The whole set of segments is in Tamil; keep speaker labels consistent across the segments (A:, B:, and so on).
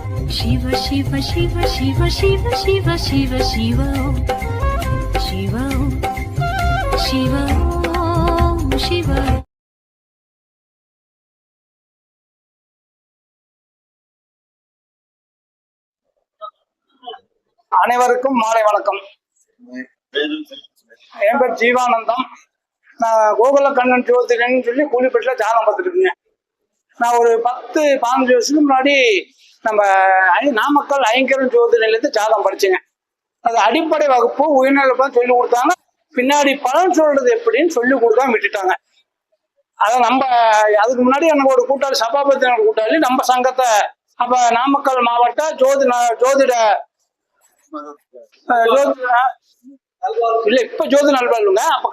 A: Shiva Shiva Shiva Shiva Shiva Shiva Shiva Shiva Shiva Shiva Shiva.
B: அனைவருக்கும் மாலை வணக்கம். என் பேர் ஜீவானந்தம். நான் கோகுல கண்ணன் ஜோதிடன்னு சொல்லி கூலிப்பேட்டில் ஜாதகம் பார்த்துட்டு இருக்கேங்க. நான் ஒரு 10-15 வருஷத்துக்கு முன்னாடி நம்ம நாமக்கல் ஐங்கரன் ஜோதி நிலையத்தை ஜாதகம் படிச்சேங்க. அது அடிப்படை வகுப்பு உயர்நிலை சொல்லி கொடுத்தாங்க. பின்னாடி பலன் சொல்றது எப்படின்னு சொல்லி கொடுக்காம விட்டுட்டாங்க. அதை நம்ம அதுக்கு முன்னாடி எனக்கு ஒரு கூட்டாளி சபாபதி கூட்டாளி நம்ம சங்கத்தை அப்ப நாமக்கல் மாவட்ட ஜோதிட இல்ல இப்ப ஜோதி நல்வாழ்வுங்க. அப்ப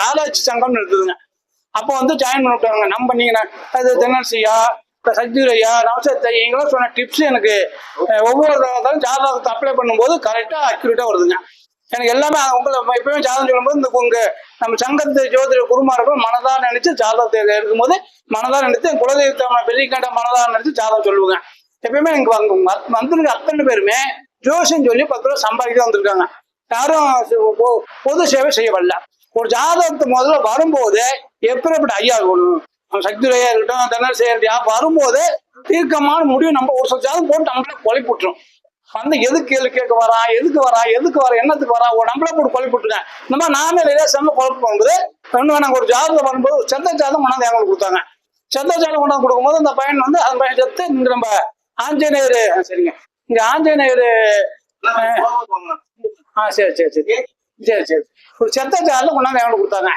B: ஆராய்ச்சி சங்கம்னு இருக்குதுங்க. அப்போ வந்து ஜாயின் பண்ணி விட்டாங்க. நம்ம நீங்க அது தென்னரசியா சக்திரையா நவசத்தை இவங்களாம் சொன்ன டிப்ஸ் எனக்கு ஒவ்வொரு தடவை ஜாதகத்தை அப்ளை பண்ணும்போது கரெக்டா அக்யூரேட்டா வருதுங்க. எனக்கு எல்லாமே உங்களை எப்பயுமே ஜாதகம் சொல்லும்போது இந்த உங்க நம்ம சங்கத்து ஜோதிட குருமார்கள் மனதா நினைச்சு ஜாதகத்தை இருக்கும்போது மனதா நினைச்சு குலதெய்வத்தை வெள்ளிக்கண்ட மனதா நினைச்சு ஜாதகம் சொல்லுவேங்க. எப்பயுமே எனக்கு வந்துருக்கு. அத்தனை பேருமே ஜோசியம் சொல்லி 10 ரூபா சம்பாதிக்க வந்திருக்காங்க. யாரும் பொது சேவை செய்ய வரல. ஒரு ஜாதகத்தை முதல்ல வரும்போது எப்படி ஐயா சக்திரையா இருக்கட்டும் தென்னரசியா வரும்போது தீர்க்கமான முடிவு நம்ம ஒரு சில ஜாதகம் போட்டு நம்மளே குழப்பிட்டுரும். வந்து எதுக்கு கேள்வி கேட்க வரா எதுக்கு வரா என்னத்துக்கு வரா நம்மளே போட்டு குழப்பிட்டுருக்கேன். இந்த மாதிரி நானே ரிலேஷன்ல குழப்பம் பண்ணும்போது நாங்கள் ஒரு ஜாதகம் வரும்போது ஒரு செத்த ஜாதகம் கொண்டாந்து எங்களுக்கு கொடுத்தாங்க. செத்த ஜாதகம் கொண்டாந்து கொடுக்கும்போது அந்த பையன் வந்து அந்த பையன் செத்து இங்க நம்ம ஆஞ்சநேயர் சரிங்க இங்க ஆஞ்சநேயர் சரி ஒரு செத்த ஜாதகம் கொண்டாந்து எங்களுக்கு கொடுத்தாங்க.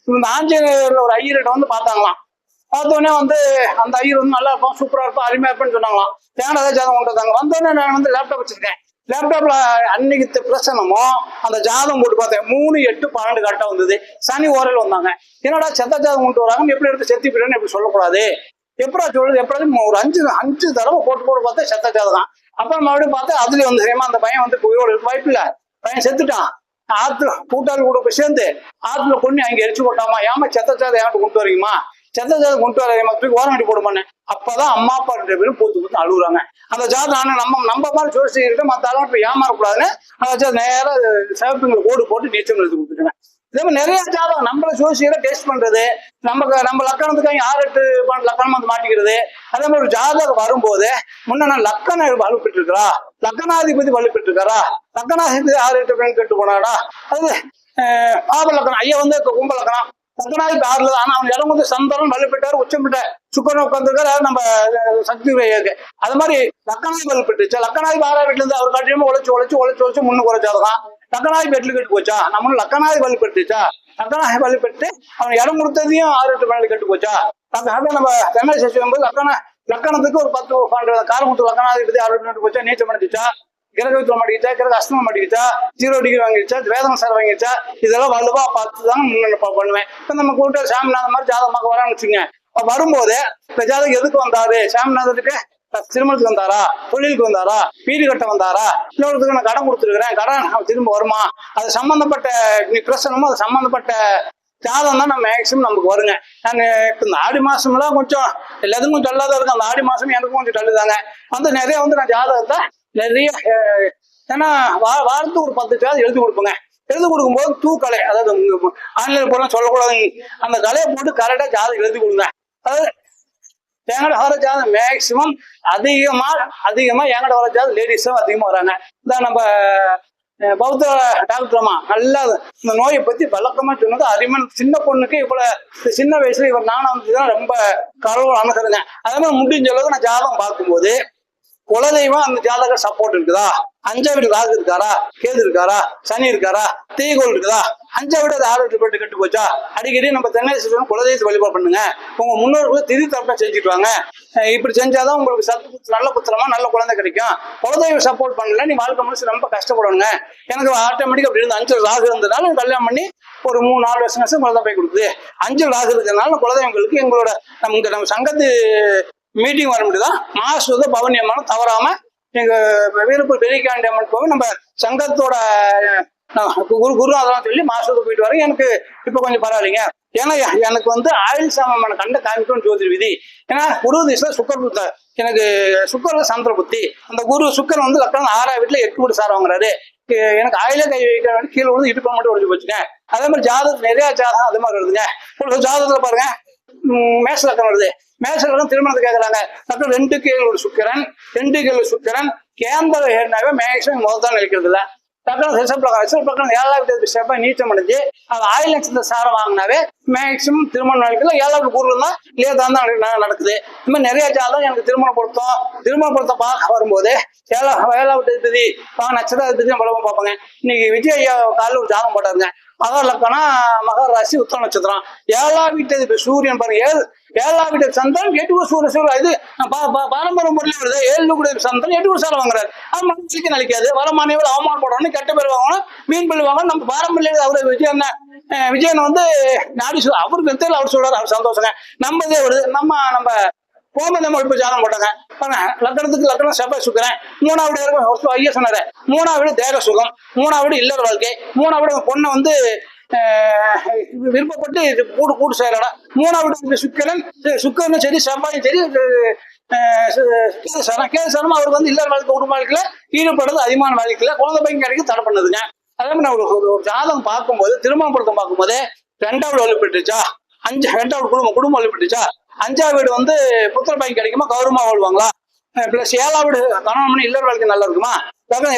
B: இந்த ஆஞ்சநேயர்ல ஒரு ஐயர்கிட்ட வந்து பார்த்தாங்களாம். பார்த்தோடனே வந்து அந்த ஐயர் வந்து நல்லா இருப்பான் சூப்பரா இருப்பான் அருமையா இருப்பேன்னு சொன்னாங்களாம். தேங்காய் ஜாதகம் கொண்டு வந்தாங்க. வந்தோடனே நான் வந்து லேப்டாப் வச்சிருக்கேன். லேப்டாப்ல அன்னைக்கு பிரசனமும் அந்த ஜாதகம் போட்டு பார்த்தேன். 3-8-12 கரெக்டா வந்தது. சனி ஓரையில் வந்தாங்க. என்னடா செத்த ஜாதகம் கொண்டு வராங்க எப்படி எடுத்து செத்தி போயிடுன்னு எப்படி சொல்லக்கூடாது எப்படா சொல்றது எப்படாது ஒரு 5 தடவை போட்டு பார்த்தேன் செத்த ஜாதகம். அப்புறம் மறுபடியும் பார்த்தா அதுலயும் வந்து சரிமா அந்த பையன் வந்து உயிரோடு வாய்ப்பு இல்ல பையன் செத்துட்டான். ஆத்துல கூட்டாளி கூட போய் சேர்ந்து ஆத்துல கொண்டு அங்க எரிச்சு போட்டாமா ஏமா செத்த ஜாதகம் ஏன்ட்டு கொண்டு வரீங்கம்மா செத்த ஜாதகம் கொண்டு வர மக்களுக்கு ஓரங்கட்டி போடுமான்னு. அப்பதான் அம்மா அப்பா 2 பேரும் பூத்து அழுகுறாங்க. அந்த ஜாதகம் நம்ம மாதிரி ஜோசிக்கிட்ட மற்ற அளவு ஏமாறக்கூடாதுன்னு அந்த நேரம் சிவப்புங்களை கோடு போட்டு நீச்சல் எழுதி கொடுத்துருங்க. இதே மாதிரி நிறைய ஜாதகம் நம்மள ஜோசியரை டெஸ்ட் பண்றது நம்ம லக்கணத்துக்கு 6-8 லக்கணம் வந்து மாட்டிக்கிறது. அதே மாதிரி ஒரு ஜாதகம் வரும்போது முன்ன லக்கண வலுப்பெற்று இருக்கிறா லக்கணாதிபதி வலுப்பெற்று இருக்காரா லக்கணாதிபதி 6-8 பேர் கெட்டு போனாடா அது பாப லக்கணம் ஐயா வந்து கும்ப லக்கணம் லக்கணாதிபதி 6 ஆனா அவன் இடம் வந்து சந்தனம் வலுப்பெற்றாரு உச்சம்பிட்ட சுக்கரன் உட்காந்துருக்காரு நம்ம சக்தி இருக்கு. அது மாதிரி லக்கணாதி வலுப்பெற்றுச்சு. லக்கணாதிபதி 6ஆம் வீட்டுல இருந்து அவர் காட்டியுமே உழைச்சு முன்னு குறைச்சாதான் லக்கணாதி பெட்டில் கெட்டு போச்சா நம்மளும் லக்கணாதி வலுப்பெற்றுச்சா லக்கணாதி வலுப்பெற்று அவன் இடம் கொடுத்ததையும் 6-8 பேர் கெட்டு போச்சா. நம்ம தென்னை சசிக்கும் போது லக்கணத்துக்கு ஒரு 10 காரமுத்து லக்கணாதிபதி 6 போச்சா நீச்சம் பண்ணிச்சா கிரகத்துல மாட்டிக்கிச்சா கிரக அஸ்தமம் மாட்டிக்கிச்சா 0 டிகிரி வாங்கிடுச்சா வேதம் சார் வாங்கிடுச்சா இதெல்லாம் வலுவா பார்த்து தான் முன்ன பண்ணுவேன். இப்ப நம்ம கூட்ட சாமிநாதன் மாதிரி ஜாதகமாக வரான்னு வச்சுங்க. வரும்போது இந்த ஜாதகம் எதுக்கு வந்தாரு சாமிநாதனுக்கு திருமணத்துக்கு வந்தாரா தொழிலுக்கு வந்தாரா வீடு கட்ட வந்தாரா இன்னொருத்துக்கு நான் கடன் கொடுத்துருக்கிறேன் கடன் திரும்ப வருமா அது சம்பந்தப்பட்ட பிரச்சனமும் அது சம்பந்தப்பட்ட ஜாதகம் தான் நம்ம மேக்சிமம் நமக்கு வருங்க. நான் இப்போ இந்த ஆடி மாசம்லாம் கொஞ்சம் எல்லாத்துக்கும் கொஞ்சம் டல்லாதான் இருக்கும். அந்த ஆடி மாசம் எனக்கும் கொஞ்சம் டல்லுதாங்க. வந்து நிறைய வந்து நான் ஜாதகத்தை நிறைய ஏன்னா வாரத்துக்கு ஒரு 10 ஜாதகம் எழுதி கொடுப்பேங்க. எழுதி கொடுக்கும்போது தூக்கலை அதாவது ஆன்லைன் போல சொல்லக்கூடாது அந்த கலையை போட்டு கரெக்டா ஜாதகம் எழுதி கொடுங்க. அதாவது எங்கட வர ஜாதகம் மேக்சிமம் அதிகமா எங்கட வர ஜாதகம் லேடிஸும் அதிகமா வராங்க. இதான் நம்ம பௌத்த டாக்டர்மா நல்லா இந்த நோயை பத்தி வழக்கமா சொன்னது அரிமன் சின்ன பொண்ணுக்கு இவ்வளவு சின்ன வயசுல இவர் நானும் வந்துதான் ரொம்ப கடவுள் அணுகிறேங்க. அதே மாதிரி முடிஞ்ச அளவுக்கு நான் ஜாதகம் பார்க்கும்போது குலதெய்வம் அந்த ஜாதக சப்போர்ட் இருக்குதா 5ஆம் வீடு ராகு இருக்காரா கேது இருக்காரா சனி இருக்காரா தீகோல் இருக்குதா 5ஆம் வீடு 6-8 பேர் கெட்டு போச்சா அடிக்கடி நம்ம தென்னை குலதெய்வத்தை வழிபாடு பண்ணுங்க. உங்க முன்னோர்களுக்கு திதி தரப்பா செஞ்சுட்டு வாங்க. இப்படி செஞ்சாதான் உங்களுக்கு நல்ல புத்திரமா நல்ல குழந்தை கிடைக்கும். குலதெய்வ சப்போர்ட் பண்ணல நீ வாழ்க்கை முடிச்சு ரொம்ப கஷ்டப்படணுங்க. எனக்கு ஆட்டோமேட்டிக் அப்படி இருந்து 5 ராகு இருந்ததுனால கல்யாணம் பண்ணி ஒரு 3-4 வருஷம் குழந்தை போய் கொடுக்குது. 5 ராகு இருக்கிறதுனால குலதெய்வங்களுக்கு எங்களோட நம்ம சங்கத்து மீட்டிங் வர முடியுதான் மாசுத பவனி அம்மனும் தவறாம எங்க வீரப்பூர் பெரியகாண்டி அம்மன் போக நம்ம சங்கத்தோட குரு அதெல்லாம் சொல்லி மாசுத போயிட்டு வரேன். எனக்கு இப்ப கொஞ்சம் பரவாயில்லைங்க. ஏன்னா எனக்கு வந்து ஆயுள் சமமான கண்ட காமிக்கும் ஜோதிட விதி. ஏன்னா குரு திசை சுக்கர் புத்த எனக்கு சுக்கர் சந்திர புத்தி. அந்த குரு சுக்கர் வந்து லக்னம் 6ஆம் வீட்டுல 8 வீடு சார் வாங்குறாரு. எனக்கு ஆயில கை வைக்கிற கீழே விழுந்து இடுப்பு மட்டும் ஒழிஞ்சு போச்சுங்க. அதே மாதிரி ஜாதகம் நிறைய ஜாதகம் அது மாதிரி வருதுங்க. ஒரு ஜாதகத்துல பாருங்க மேஷ லக்னம் வருது. மேஷ லக்னம் திருமணத்தை கேட்கறாங்க. லக்னம் 2க்கு 7 சுக்கிரன், 2க்கு 7 சுக்கிரன் கேந்திர ஏறினாவே மேக்சிமம் முதல் தான் நினைக்கிறது இல்லை. லக்னம் ரிஷபலக்னம் 7ஆம் வீட்டு செவ்வாய் நீச்சம் அடைஞ்சு அது ஆயுள் நட்சத்திர சாரம் வாங்கினாவே மேக்சிமம் திருமணம் நடக்கல. 7ஆம் குரு தான் லேதா தான் நடக்குது. இந்த மாதிரி நிறைய ஜாதகம் எனக்கு திருமண பொருத்தம் பார்க்க வரும்போது 7ஆம் வீட்டு நட்சத்திர பலமா பார்ப்பாங்க. இன்னைக்கு விஜய் ஐயா காலையில் ஒரு ஜாதகம் போட்டாருங்க. மகர லக்கணம் மகர ராசி உத்தர நட்சத்திரம். 7ஆம் வீட்டு சூரியன் பாருங்க 7ஆம் வீட்டு சந்திரன் 8 சூரியன் இது பாரம்பரிய முறையில வருது. 7 கூட சந்திரன் 8 சாரம் வாங்குறாரு. அது மனசுக்கு நினைக்காது. வரமானவர்கள் அவமானப்படணும், கெட்ட பேர் வாங்கணும், மீன் பள்ளி வாங்கணும். நம்ம பாரம்பரிய அவரு விஜயன் வந்து நாடி அவருக்கு தெரியல, அவர் சொல்றாரு, அவர் சந்தோஷங்க. நம்ம இதே வருது. நம்ம கோமதம் இப்ப ஜாதகம் போட்டாங்க. லக்கணத்துக்கு லக்கணம் செவ்வாய் சுக்கிறேன். 3ஆம் வீடு ஐயா சொன்னாரு. 3ஆம் வீடு தேக சுகம், 3ஆம் வீடு இல்லற வாழ்க்கை, 3ஆம் வீடு பொண்ணை வந்து விருப்பப்பட்டு கூடு செய்யறா. 3ஆம் வீடு சுக்கரனும் சரி செவ்வாயும் சரி கேசரமா அவருக்கு வந்து இல்லற வாழ்க்கை குடும்ப வாழ்க்கையில ஈடுபடுறது அதிகமான வாழ்க்கையில குழந்தை பையன் கிடைக்க தடை பண்ணுதுங்க. அதே மாதிரி நான் ஒரு ஜாதகம் பார்க்கும்போது திருமண பொருத்தம் பார்க்கும்போது 2ஆம் வீடு வலுப்பட்டுச்சா, 2ஆம் குடும்பம் வலுப்பட்டுச்சா, 5ஆம் வீடு வந்து புத்திர பையன் கிடைக்குமா, கௌரவமா வாழ்வாங்களா, பிளஸ் 7ஆம் வீடு கணவன் மணி இல்லற வாழ்க்கை நல்லா இருக்குமா,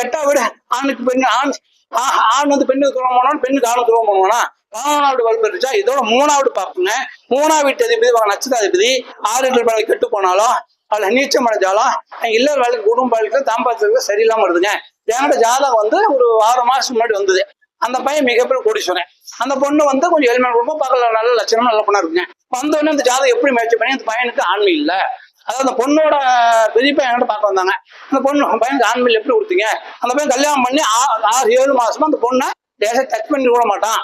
B: 8ஆம் வீடு ஆணுக்கு பெண்ணு ஆண் வந்து பெண்ணுக்கு துரோகம் பண்ணுவான், பெண்ணுக்கு ஆணு துரோகம் பண்ணுவானா, 4ஆம் வீடு வலுப்பட்டுச்சா. இதோட 3ஆம் வீடு பார்ப்போங்க. 3ஆம் வீட்டு அதிபதி நட்சத்திர அதிபதி 6 வேலை கெட்டு போனாலும் அதுல நீச்சம் அடைஞ்சாலும் இல்லற வாழ்க்கை குடும்ப வாழ்க்கை தாம்பத்தியத்துக்கு சரியில்லாம வருதுங்க. என்னோட ஜாதகம் வந்து ஒரு 6 மாசம் முன்னாடி வந்தது. அந்த பையன் மிகப்பெரிய கோடீஸ்வரன். அந்த பொண்ணு வந்து கொஞ்சம் எளிமையான குடும்பம், பார்க்கல நல்ல லட்சணமா நல்ல பொண்ணா இருக்குங்க. வந்தோடனே இந்த ஜாதகம் எப்படி முயற்சி பண்ணி அந்த பையனுக்கு ஆண்மை இல்லை. அதாவது அந்த பொண்ணோட பெரியப்பா என்கிட்ட பார்க்க வந்தாங்க. அந்த பொண்ணு பையனுக்கு ஆண்மையில் எப்படி கொடுத்தீங்க? அந்த பையன் கல்யாணம் பண்ணி 6-7 மாசமா அந்த பொண்ணை டச் பண்ணி விட மாட்டான்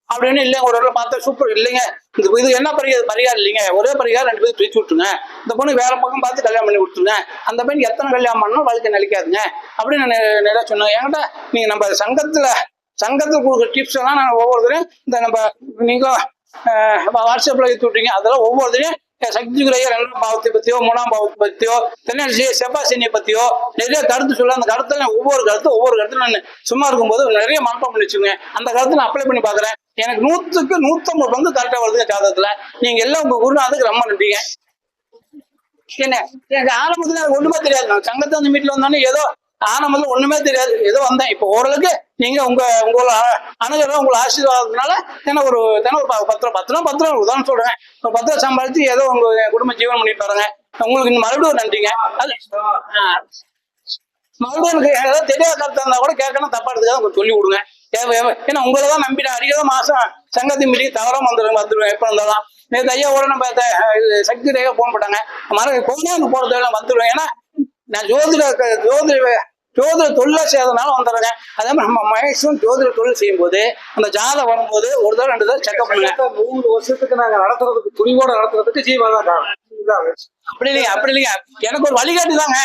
B: அப்படின்னு. இல்லைங்க ஒரு பார்த்தா சூப்பர் இல்லைங்க, இது என்ன பரிகாரம் இல்லைங்க, ஒரே பரிகாரம் 2 பேரும் பிரிச்சு விட்டுருங்க, இந்த பொண்ணு வேற பக்கம் பார்த்து கல்யாணம் பண்ணி விட்டுருங்க, அந்த பையன் எத்தனை கல்யாணம் பண்ணாலும் வாழ்க்கை நினைக்காதுங்க அப்படின்னு நான் நிறைய சொன்னேன். என்கிட்ட நீங்க நம்ம சங்கத்துல கொடுக்குற டிப்ஸ் எல்லாம் நான் ஒவ்வொருத்தரையும் இந்த நம்ம நீங்க வாட்ஸ்அப்ல எடுத்து விட்டீங்க. அதெல்லாம் ஒவ்வொருத்தரையும் சக்தி குறைய 2ஆம் பாவத்தை பத்தியோ 3ஆம் பாவத்தை பத்தியோ செவ்வாய் சனியை பத்தியோ நிறைய கருத்து சொல்ல. அந்த கருத்துல ஒவ்வொரு கருத்து நான் சும்மா இருக்கும்போது நிறைய மனப்பாடம் பண்ணி வச்சுக்கோங்க. அந்த கருத்து நான் அப்ளை பண்ணி பாக்குறேன். எனக்கு 100க்கு 150 பங்கு கரெக்டா வருதுங்க ஜாதகத்துல. நீங்க எல்லாம் உங்க குருநாதுக்கு ரொம்ப நன்றிங்க. என்ன எனக்கு ஆரம்பத்துல ஒண்ணுமே தெரியாது. நான் சங்கத்தை வந்து மீட்ல வந்தோடனே ஏதோ ஆரம்பத்துல ஒண்ணுமே தெரியாது, ஏதோ வந்தேன். இப்போ ஓரளவுக்கு நீங்க உங்களோட அணுகிறதா உங்களை ஆசீர்வாதத்தினால என்ன ஒரு 10 ரூபா உதாரணம் சொல்றேன். 10 ரூபா சம்பாதிச்சு ஏதோ உங்க குடும்ப ஜீவனம் பண்ணிட்டு பாருங்க. உங்களுக்கு மறுபடியும் ஒரு நன்றிங்க. அது மறுபடியும் எனக்கு ஏதாவது தெரியாத கருத்து இருந்தா கூட கேட்கணும், தப்பா எடுத்துக்காக உங்களுக்கு சொல்லி விடுங்க. ஏன்னா உங்களை தான் நம்பிட்டேன். அடிக்கடி மாசம் சங்கத்தின் மீறி தவறாம வந்துருவேன் எப்ப இருந்தாலும். நேற்று ஐயாவோட நம்ம சக்தி ரேகா போன் போட்டாங்க. கோயிலுக்கு போறது வந்துடுவேன். ஏன்னா நான் ஜோதிட தொழில செய்யறதுனால வந்துடுறேங்க. அதே மாதிரி நம்ம மேக்சிமம் ஜோதிட தொழில் செய்யும் போது அந்த ஜாதகம் வரும்போது ஒரு தடவை 2 தடவை செக்அப் பண்ணுங்க. 3 வருஷத்துக்கு நாங்க நடத்துறதுக்கு துணிவோட நடத்துறதுக்கு ஜீவன் தான் காரணம். அப்படி இல்லைங்க எனக்கு ஒரு வழிகாட்டி தாங்க.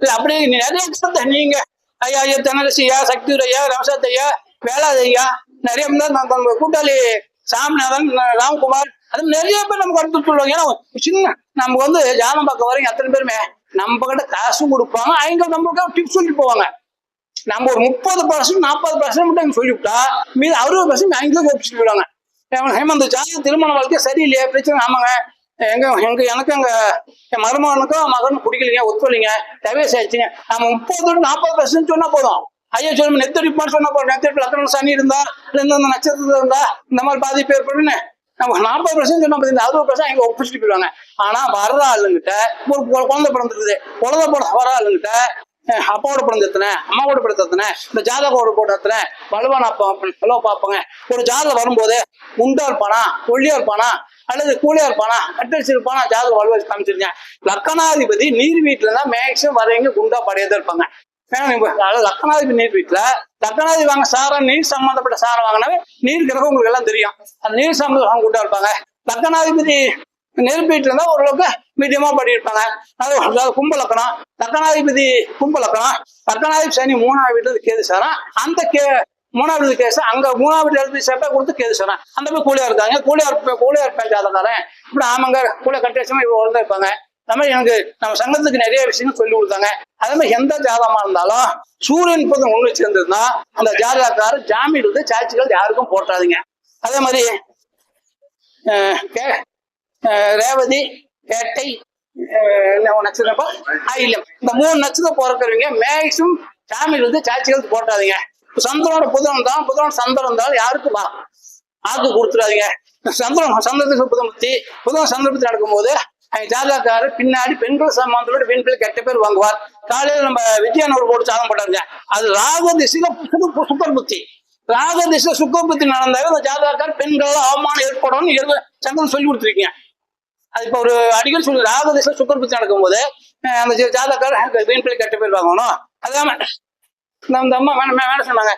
B: இல்ல அப்படி நிறைய நீங்க ஐயா தென்னரசி ஐயா, சக்தி ஐயா, ரமசாத் ஐயா, வேளாது ஐயா, நிறைய நம்ம கூட்டாளி சாமிநாதன், ராம்குமார், அது நிறைய பேர் நமக்கு கருத்து சொல்லுவாங்க. ஏன்னா சின்ன நமக்கு வந்து ஜாதகம் பார்க்க வரீங்க அத்தனை பேருமே நம்ம கிட்ட காசும் கொடுப்பாங்க, அவங்க நம்மளுக்கு டிப்ஸ் சொல்லிட்டு போவாங்க. நம்ம ஒரு 30% 40% மட்டும் சொல்லிவிட்டா மீது 60% அவங்க ஒப்பிச்சுட்டு போயிடுவாங்க. ஹேமந்த் ஜாதகம் திருமண வாழ்க்கை சரியில்லையே, பிரச்சனை. ஆமாங்க, எனக்கு என் மருமகனுக்கும் மகனும் பிடிக்கலைங்க, ஒத்துவலைங்க, டைவர்ஸ் ஆயிடுச்சுங்க. நம்ம 30-40% சொன்னா போதும். ஐயா சொல்லுங்க நெத்தடிப்பான்னு சொன்னா போதும். நெத்தடிப்பு லக்கணம் சனி இருந்தா இந்த நட்சத்திரத்துல இருந்தா இந்த மாதிரி பாதிப்பு ஏற்படுன்னு நம்ம 40% சொன்னா 60% எங்க ஒப்பிச்சுட்டு போயிடுவாங்க. ஆனா வர்ற ஆளுங்கிட்ட ஒரு குழந்தை பிறந்திருக்குது, வர ஆளுங்கிட்ட அப்பாவோட பிறந்தத்தனை, அம்மாவோட பிறந்தத்தனை, இந்த ஜாதகோட போட்டத்தனை வலுவான பார்ப்பாங்க. ஒரு ஜாதகம் வரும்போது உண்டா இருப்பானா, ஒல்லியா இருப்பானா, அல்லது கூலியா இருப்பானா, கட்டடிச்சு இருப்பானா, ஜாதகம் வலுவா காமிச்சிருக்கேன். லக்கணாதிபதி நீர் வீட்டுல தான் மேக்சிமம் வரவங்க குண்டா படையதான் இருப்பாங்க. லக்கணாதிபதி நீர் வீட்டுல லக்கணாதிபதி வாங்க சாரம் நீர் சம்பந்தப்பட்ட சாரம் வாங்கினாவே நீர் கிரகம் உங்களுக்கு எல்லாம் தெரியும். அந்த நீர் சம்பந்தம் கூட்டா இருப்பாங்க. லக்கணாதிபதி நெருப்பு வீட்டுல இருந்தா ஓரளவுக்கு மீடியமா படியிருப்பாங்க. அதாவது கும்ப லக்கணம், லக்கணாதிபதி கும்ப லக்கணம், லக்கணாதிபதி சனி 3ஆம் வீட்டுல கேது சாரம். அந்த மூணாவது கேஸ் அங்க மூணாவது எழுதி செப்பை கொடுத்து கேஸ் சொன்னேன். அந்த மாதிரி கூலியா இருக்காங்க. கூலியார் ஜாதகாரன் இப்படி ஆமாங்க கூலியா கட்டேசமா இவ்வளவு ஒழுங்கா இருப்பாங்க. அந்த மாதிரி எனக்கு நம்ம சங்கத்துக்கு நிறைய விஷயங்கள் சொல்லி கொடுத்தாங்க. அதே மாதிரி எந்த ஜாதகமா இருந்தாலும் சூரியன் பதம் ஒண்ணு சேர்ந்ததுன்னா அந்த ஜாதகக்காரர் ஜாமீன் வந்து சாட்சிகள் யாருக்கும் போட்டாதீங்க. அதே மாதிரி ரேவதி, கேட்டை, நட்சத்திரம் ஆயில்யம் இந்த 3 நட்சத்திரம் பிறக்கிறவங்க மேக்சிமம் ஜாமீன் வந்து சாட்சிகள் போட்டாதீங்க. சந்திரனோட புதன் சந்திரன் இருந்தாலும் யாருக்கும் ஆக்கு கொடுத்துடாதீங்க. சந்திரத்துக்கு புதன் சந்திரபத்தி நடக்கும்போது ஜாதகக்காரர் பின்னாடி பெண்கள் சம்பந்தத்தோட பெண்கள் கெட்ட பேர் வாங்குவார். காலையில நம்ம விஜயானவர் போட்டு சாதம் போட்டாருங்க. அது ராக திசையில சுக்கர் புத்தி. ராக திசையில சுக்கர் புத்தி நடந்தாவே அந்த ஜாதகக்காரர் பெண்கள் அவமானம் ஏற்படும் சந்திரன் சொல்லி கொடுத்துருக்கீங்க. அது இப்ப ஒரு அடிக்கடி சொல்லி ராக திசையில சுக்கர் புத்தி நடக்கும்போது அந்த ஜாதகக்காரர் பெண்கள் கெட்ட பேர் வாங்கணும். அதாம இந்த அம்மா வேணாம் சொன்னாங்க.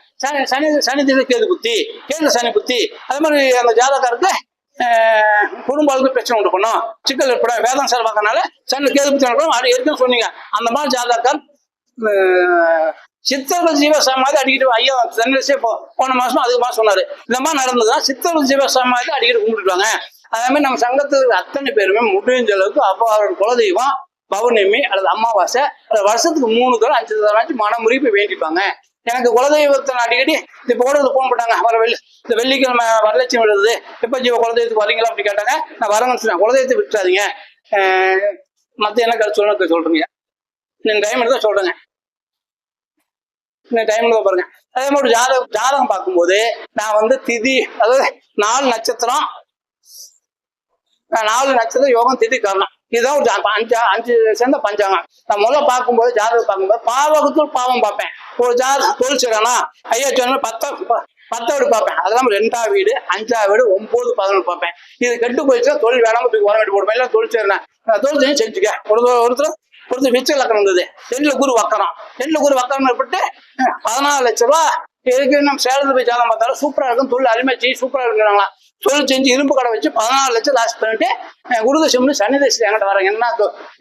B: சனி திசை கேது புத்தி, கேது சனி புத்தி. அது மாதிரி அந்த ஜாதகருக்கு குடும்பாளுக்கு பிரச்சனை உண்டு பண்ணும், சிக்கல் ஏற்படும். வேதம் சார் பார்க்கறனால சனி கேது புத்தி நடக்கணும். அது ஏற்கனவே சொன்னீங்க. அந்த மாதிரி ஜாதகர் சித்தர்கள் ஜீவசமாதி அடிக்கிட்டு ஐயா சன்னிசே போன மாசம் அதுக்கு மாசம் சொன்னாரு. இந்த மாதிரி நடந்ததுன்னா சித்தர்கள் ஜீவசமாதி அடிக்கடி கும்பிட்டுருவாங்க. அதே மாதிரி நம்ம சங்கத்துக்கு அத்தனை பேருமே முடிஞ்ச அளவுக்கு அவரோட குலதெய்வம் பௌர்ணமி அல்லது அமாவாசை அல்லது வருஷத்துக்கு 3 தடவை 5 தடவை மனமுறி போய் வேண்டிப்பாங்க. எனக்கு குலதெய்வத்தை அடிக்கடி இப்ப கூட போன் போட்டாங்க. இந்த வெள்ளிக்கிழமை வரலட்சுமி வருது, எப்ப ஜீவ குலதெய்வத்துக்கு வரீங்களா அப்படி கேட்டாங்க. நான் வரேன்னு சொன்னேன். குலதெய்வத்தை விட்டுறாதீங்க, மத்த என்ன கருத்து சொல்லணும் சொல்றீங்க. நீங்க டைம் எடுத்தா சொல்றேங்க. டைம் எடுத்த பாருங்க. அதே மாதிரி ஜாதகம் பார்க்கும்போது நான் வந்து திதி, அதாவது 4 நட்சத்திரம் யோகம் திதி கரணம், இதுதான் ஒரு 5 சேர்ந்த பஞ்சாங்கம். நான் முதல்ல பார்க்கும்போது ஜாதகம் பார்க்கும்போது பாவகத்துள் பாவம் பார்ப்பேன். ஒரு ஜாதகம் தொழில் செய்யறானா ஐயா சொன்ன 10 வீடு பார்ப்பேன். அதெல்லாம் 2ஆம் வீடு, 5ஆம் வீடு, 9, 11 பார்ப்பேன். இது கெட்டு போயிடுச்சுன்னா தொழில் வேணாம தூக்கி உரம் கட்டி போடுவேன். எல்லாம் தொழில் செய்யறேன். தொழில் செய்ய செஞ்சுக்க. ஒருத்தர் விச்ச லக்கணம் இருந்தது. 2ல குரு வக்கரம் ஏற்பட்டு 14 லட்சம் ரூபா. இதுக்கு நம்ம சேலத்துல போய் ஜாதகம் பார்த்தாலும் சூப்பரா இருக்கும், தொழில் அருமை செய்ய சூப்பரா இருக்கிறாங்களா. தொழில் செஞ்சு இரும்பு கடை வச்சு 14 லட்சம் லாஸ் பண்ணிட்டு குருதசம்னு சனி தேசில என்கிட்ட வராங்க. என்ன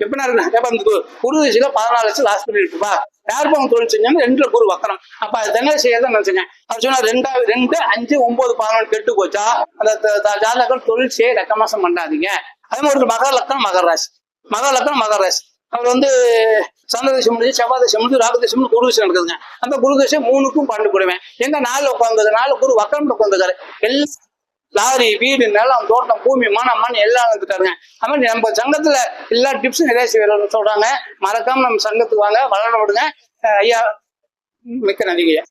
B: எப்படின்னா இருக்கு குருதசில 14 லட்சம் லாஸ் பண்ணி இருக்குப்பா. யாருப்பா அவங்க தொழில் செஞ்சாங்க? 2ல குரு வக்கரம். அப்ப அது தென்னை செய்யறத நினைச்சேன். அவர் சொன்னா 2, 5, 9, 11 கெட்டு போச்சா அந்த ஜாதகம் தொழில் செய்ய ரெக்கமாசம் பண்ணாதீங்க. அதே மாதிரி மகர லக்கணம் மகர ராசி. அவர் வந்து சந்திரதசம் முடிஞ்சு செவ்வாதசம் முடிஞ்சு ராகதசம் குருதசம் நடக்குதுங்க. அந்த குருதசம் 3க்கும் பண்ணு போடுவேன். எங்க 4 உட்காந்துது, 4 குரு வக்கரம் உட்காந்துருக்காரு. எல்லாம் லாரி, வீடு, நிலம், தோட்டம், பூமி, மண் எல்லாம் வந்துட்டாருங்க. அது மாதிரி நம்ம சங்கத்துல எல்லா டிப்ஸும் நிறைய சொல்றாங்க. மறக்காம நம்ம சங்கத்துக்கு வாங்க, வளர விடுங்க. ஐயா மிக்க நன்றிங்க.